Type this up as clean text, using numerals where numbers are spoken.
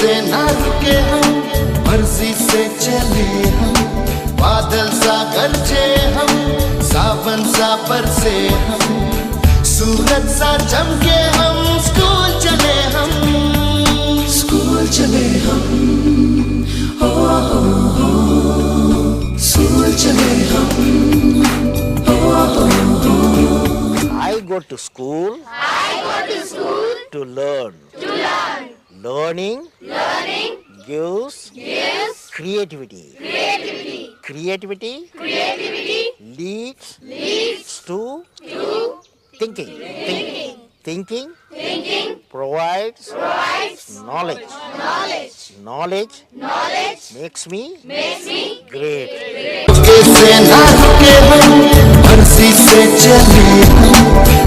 से ना रुके हम, मर्जी से चले हम, बादल सा गरजे हम, सावन सा बरसे हम, सूरज सा चमके हम, स्कूल चले हम, स्कूल चले हम, हो स्कूल चले हम, हो। I go to school to learn. Learning gives creativity. Creativity leads to thinking. Thinking provides knowledge. Knowledge makes me great. से ना रुके हम, मर्जी से चले हम,